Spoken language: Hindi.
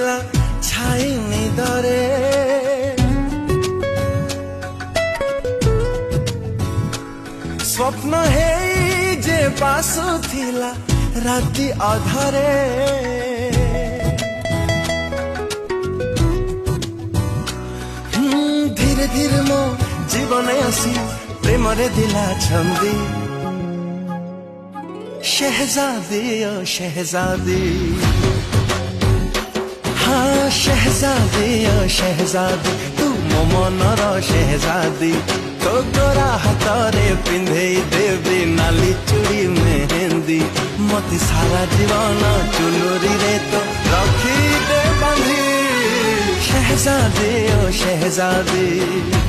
ଥିଲା ଛାଇ ନିଦରେ ସ୍ୱପ୍ନ ହେଇ ଯେ ବାସୁଥିଲା ରାତି ଅଧରେ ଧୀରେ ଧୀରେ ମୋ ଜୀବନ ଆସି ପ୍ରେମରେ ଦିଲା ଛନ୍ଦି शहजादी ओ शहजादी हाँ शहजादी ओ शहजादी तू मो मनर शहजादी तो गोरा हाथरे पिंधे देवी नाली चूड़ी मेहंदी मत सारा जीवन चुनुरी रे तो रखी दे बंधी शहजादी ओ शहजादी।